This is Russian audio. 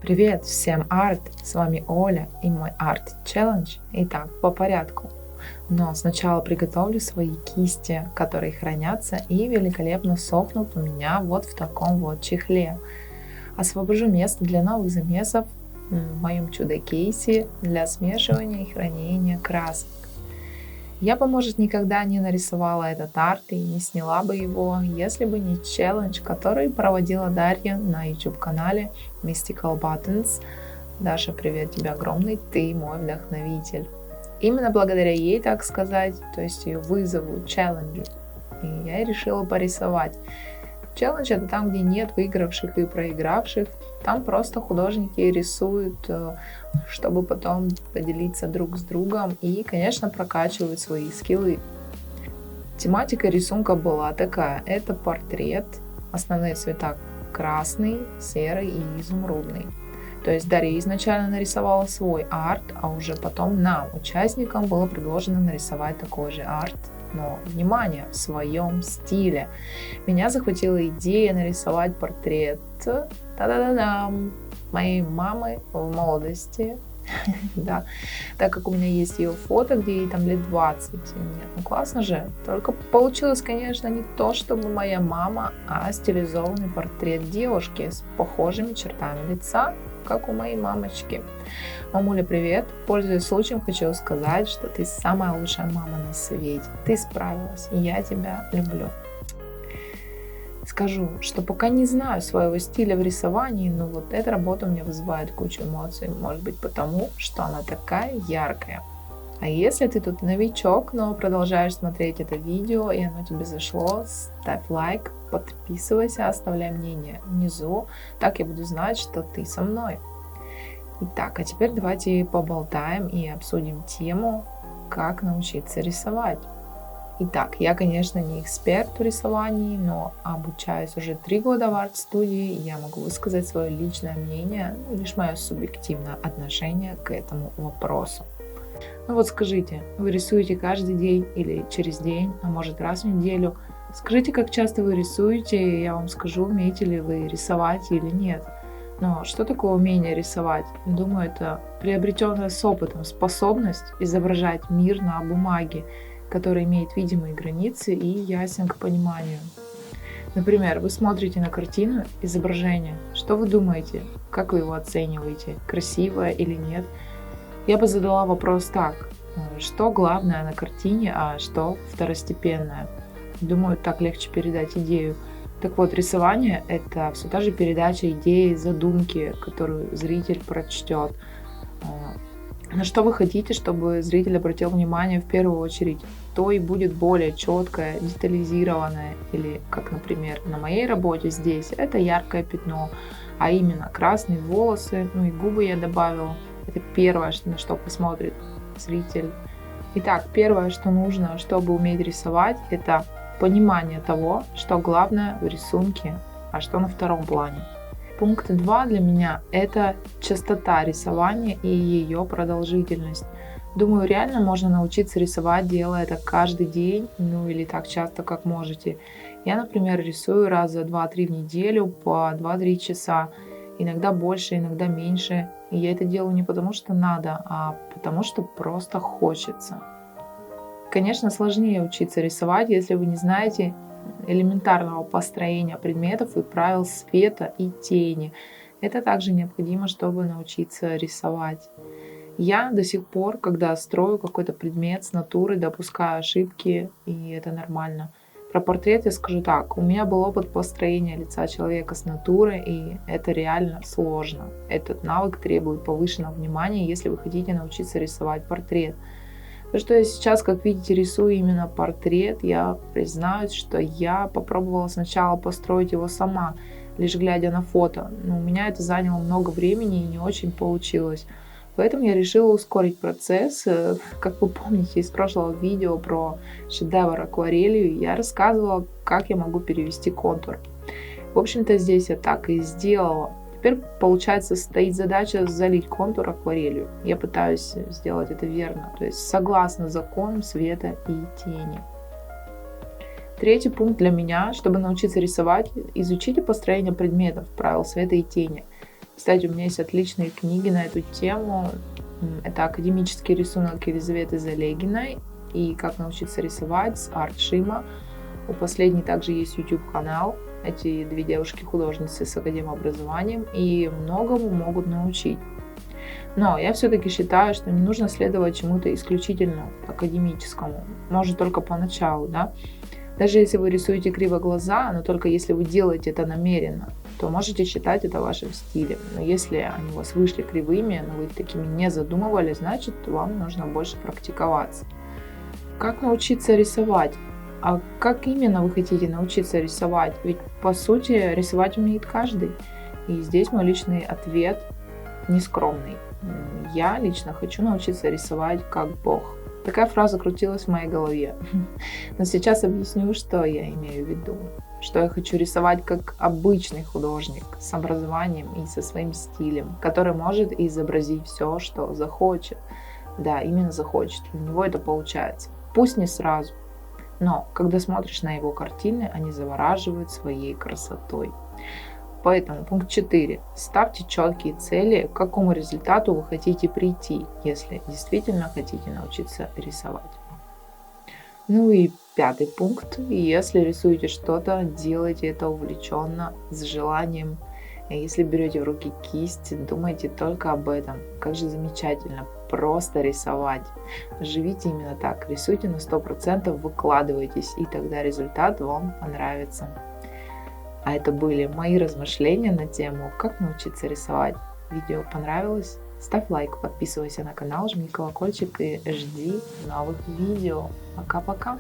Привет, всем арт! С вами Оля и мой арт челлендж. Итак, по порядку. Но сначала приготовлю свои кисти, которые хранятся и великолепно сохнут у меня вот в таком вот чехле. Освобожу место для новых замесов в моем чудо-кейсе для смешивания и хранения красок. Я бы, может, никогда не нарисовала этот арт и не сняла бы его, если бы не челлендж, который проводила Дарья на YouTube-канале Mystical Buttons. Даша, привет тебе огромный, ты мой вдохновитель. Именно благодаря ей, так сказать, то есть ее вызову, челленджу, и я решила порисовать. Челлендж — это там, где нет выигравших и проигравших, там просто художники рисуют, чтобы потом поделиться друг с другом и, конечно, прокачивают свои скиллы. Тематика рисунка была такая: это портрет, основные цвета красный, серый и изумрудный. То есть Дарья изначально нарисовала свой арт, а уже потом нам, участникам, было предложено нарисовать такой же арт, но, внимание, в своем стиле. Меня захватила идея нарисовать портрет та-да-да-дам, моей мамы в молодости. Да, так как у меня есть ее фото, где ей там лет 20. Нет, ну классно же. Только получилось, конечно, не то, чтобы моя мама, а стилизованный портрет девушки с похожими чертами лица, как у моей мамочки. Мамуля, привет! Пользуясь случаем, хочу сказать, что ты самая лучшая мама на свете. Ты справилась, и я тебя люблю. Скажу, что пока не знаю своего стиля в рисовании, но вот эта работа у меня вызывает кучу эмоций. Может быть потому, что она такая яркая. А если ты тут новичок, но продолжаешь смотреть это видео и оно тебе зашло, ставь лайк, подписывайся, оставляй мнение внизу. Так я буду знать, что ты со мной. Итак, а теперь давайте поболтаем и обсудим тему, как научиться рисовать. Итак, я, конечно, не эксперт в рисовании, но обучаюсь уже 3 года в арт-студии, и я могу высказать свое личное мнение, лишь мое субъективное отношение к этому вопросу. Ну вот скажите, вы рисуете каждый день или через день, а может раз в неделю? Скажите, как часто вы рисуете, и я вам скажу, умеете ли вы рисовать или нет. Но что такое умение рисовать? Думаю, это приобретенная с опытом способность изображать мир на бумаге, который имеет видимые границы и ясен к пониманию. Например, вы смотрите на картину, изображение. Что вы думаете? Как вы его оцениваете? Красивое или нет? Я бы задала вопрос так: что главное на картине, а что второстепенное? Думаю, так легче передать идею. Так вот, рисование — это все та же передача идеи, задумки, которую зритель прочтет. На что вы хотите, чтобы зритель обратил внимание в первую очередь, то и будет более четкое, детализированное. Или, как, например, на моей работе здесь, это яркое пятно, а именно красные волосы, ну и губы я добавила. Это первое, на что посмотрит зритель. Итак, первое, что нужно, чтобы уметь рисовать, это понимание того, что главное в рисунке, а что на втором плане. Пункт 2 для меня — это частота рисования и ее продолжительность. Думаю, реально можно научиться рисовать, делая это каждый день, ну или так часто, как можете. Я, например, рисую раза 2-3 в неделю по 2-3 часа, иногда больше, иногда меньше. И я это делаю не потому, что надо, а потому, что просто хочется. Конечно, сложнее учиться рисовать, если вы не знаете элементарного построения предметов и правил света и тени. Это также необходимо, чтобы научиться рисовать. Я до сих пор, когда строю какой-то предмет с натуры, допускаю ошибки, и это нормально. Про портрет я скажу так: у меня был опыт построения лица человека с натуры, и это реально сложно. Этот навык требует повышенного внимания, если вы хотите научиться рисовать портрет. То, что я сейчас, как видите, рисую именно портрет, я признаюсь, что я попробовала сначала построить его сама, лишь глядя на фото, но у меня это заняло много времени и не очень получилось. Поэтому я решила ускорить процесс. Как вы помните из прошлого видео про шедевр акварелью, я рассказывала, как я могу перевести контур. В общем-то, здесь я так и сделала. Теперь, получается, стоит задача залить контур акварелью. Я пытаюсь сделать это верно, то есть согласно законам света и тени. Третий пункт для меня: чтобы научиться рисовать, изучите построение предметов, правил света и тени. Кстати, у меня есть отличные книги на эту тему. Это «Академический рисунок» Елизаветы Залегиной и «Как научиться рисовать» с Арт Шима. У последней также есть YouTube-канал. Эти две девушки-художницы с академобразованием и многому могут научить. Но я все-таки считаю, что не нужно следовать чему-то исключительно академическому. Может, только поначалу, да? Даже если вы рисуете криво глаза, но только если вы делаете это намеренно, то можете считать это вашим стилем. Но если они у вас вышли кривыми, но вы такими не задумывались, значит, вам нужно больше практиковаться. Как научиться рисовать? А как именно вы хотите научиться рисовать? Ведь, по сути, рисовать умеет каждый. И здесь мой личный ответ нескромный. Я лично хочу научиться рисовать как Бог. Такая фраза крутилась в моей голове. Но сейчас объясню, что я имею в виду. Что я хочу рисовать как обычный художник с образованием и со своим стилем, который может изобразить все, что захочет. Да, именно захочет. У него это получается. Пусть не сразу, но когда смотришь на его картины, они завораживают своей красотой. Поэтому пункт 4. Ставьте четкие цели, к какому результату вы хотите прийти, если действительно хотите научиться рисовать. Ну и 5 пункт. Если рисуете что-то, делайте это увлеченно, с желанием. Если берете в руки кисть, думайте только об этом. Как же замечательно просто рисовать. Живите именно так. Рисуйте на 100%, выкладывайтесь, и тогда результат вам понравится. А это были мои размышления на тему, как научиться рисовать. Видео понравилось? Ставь лайк, подписывайся на канал, жми колокольчик и жди новых видео. Пока-пока!